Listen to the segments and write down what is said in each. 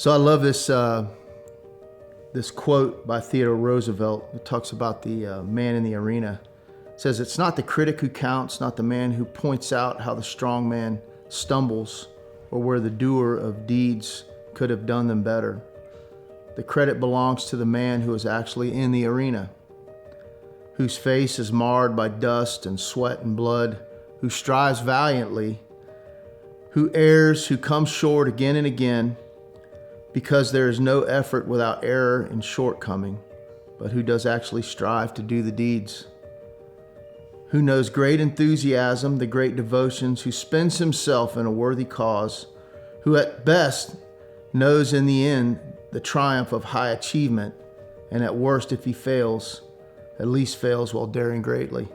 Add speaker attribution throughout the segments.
Speaker 1: So I love this quote by Theodore Roosevelt. It talks about the man in the arena. It says, "It's not the critic who counts, not the man who points out how the strong man stumbles or where the doer of deeds could have done them better. The credit belongs to the man who is actually in the arena, whose face is marred by dust and sweat and blood, who strives valiantly, who errs, who comes short again and again, because there is no effort without error and shortcoming, but who does actually strive to do the deeds, who knows great enthusiasm, the great devotions, who spends himself in a worthy cause, who at best knows in the end the triumph of high achievement, and at worst, if he fails, at least fails while daring greatly,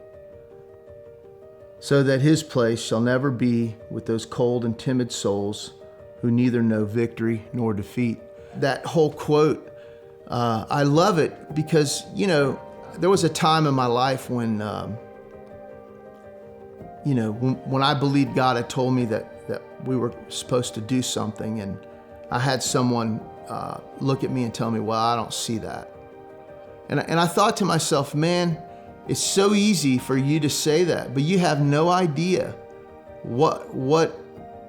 Speaker 1: so that his place shall never be with those cold and timid souls who neither know victory nor defeat." That whole quote, I love it because, there was a time in my life when, when I believed God had told me that we were supposed to do something, and I had someone look at me and tell me, "Well, I don't see that." And I thought to myself, man, it's so easy for you to say that, but you have no idea what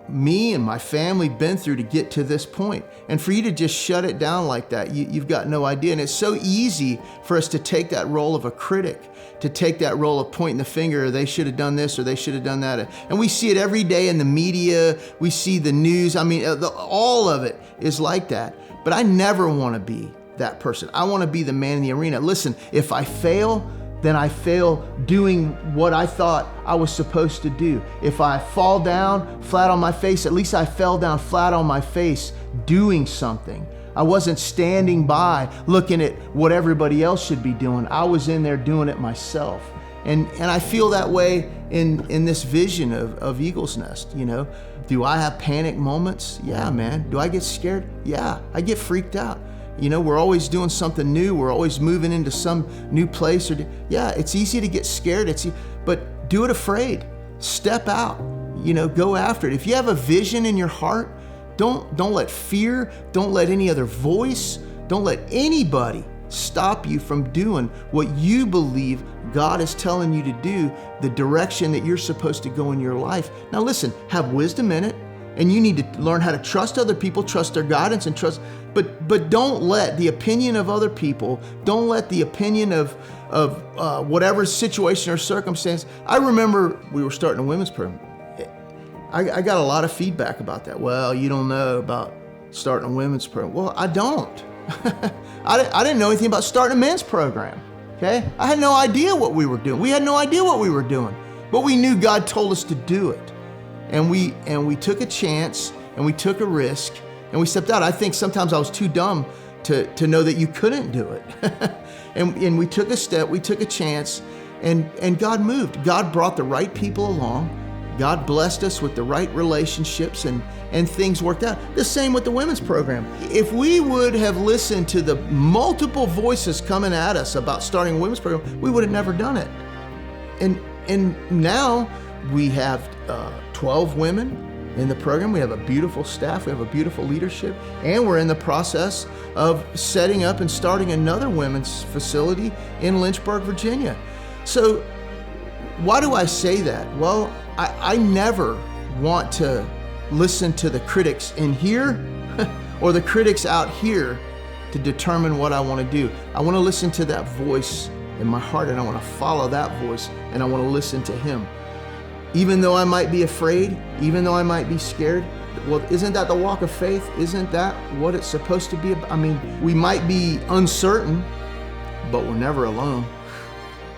Speaker 1: me and my family been through to get to this point. And for you to just shut it down like that, you've got no idea. And it's so easy for us to take that role of a critic, to take that role of pointing the finger, or they should have done this or they should have done that. And we see it every day in the media. We see the news. I mean, all of it is like that. But I never want to be that person. I want to be the man in the arena. Listen, if I fail, then I fail doing what I thought I was supposed to do. If I fall down flat on my face, at least I fell down flat on my face doing something. I wasn't standing by looking at what everybody else should be doing. I was in there doing it myself. And I feel that way in this vision of Eagles Nest, Do I have panic moments? Yeah, man. Do I get scared? Yeah, I get freaked out. We're always doing something new. We're always moving into some new place. Yeah, it's easy to get scared. But do it afraid. Step out. Go after it. If you have a vision in your heart, don't let fear, don't let any other voice, don't let anybody stop you from doing what you believe God is telling you to do, the direction that you're supposed to go in your life. Now listen, have wisdom in it. And you need to learn how to trust other people, trust their guidance, and trust. But don't let the opinion of other people, don't let the opinion of whatever situation or circumstance. I remember we were starting a women's program. I got a lot of feedback about that. Well, you don't know about starting a women's program. Well, I don't. I didn't know anything about starting a men's program. Okay, I had no idea what we were doing. We had no idea what we were doing, but we knew God told us to do it. And we took a chance, and we took a risk, and we stepped out. I think sometimes I was too dumb to know that you couldn't do it. and we took a step, we took a chance, and God moved. God brought the right people along. God blessed us with the right relationships, and things worked out. The same with the women's program. If we would have listened to the multiple voices coming at us about starting a women's program, we would have never done it. And now we have 12 women in the program. We have a beautiful staff. We have a beautiful leadership. And we're in the process of setting up and starting another women's facility in Lynchburg, Virginia. So why do I say that? Well, I never want to listen to the critics in here or the critics out here to determine what I want to do. I want to listen to that voice in my heart, and I want to follow that voice, and I want to listen to him. Even though I might be afraid, even though I might be scared, well, isn't that the walk of faith? Isn't that what it's supposed to be about? I mean, we might be uncertain, but we're never alone.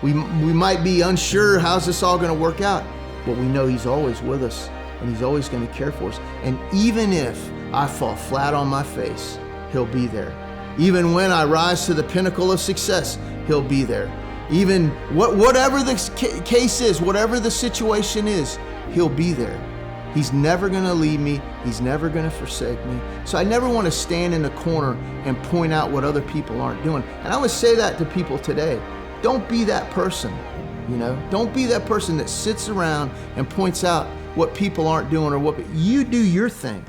Speaker 1: We might be unsure, how's this all going to work out? But we know he's always with us, and he's always going to care for us. And even if I fall flat on my face, he'll be there. Even when I rise to the pinnacle of success, he'll be there. Even whatever the case is, whatever the situation is, he'll be there. He's never going to leave me. He's never going to forsake me. So I never want to stand in the corner and point out what other people aren't doing. And I would say that to people today. Don't be that person, Don't be that person that sits around and points out what people aren't doing or what. You do your thing.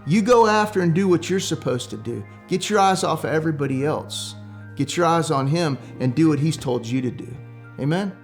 Speaker 1: You go after and do what you're supposed to do. Get your eyes off of everybody else. Get your eyes on him and do what he's told you to do. Amen?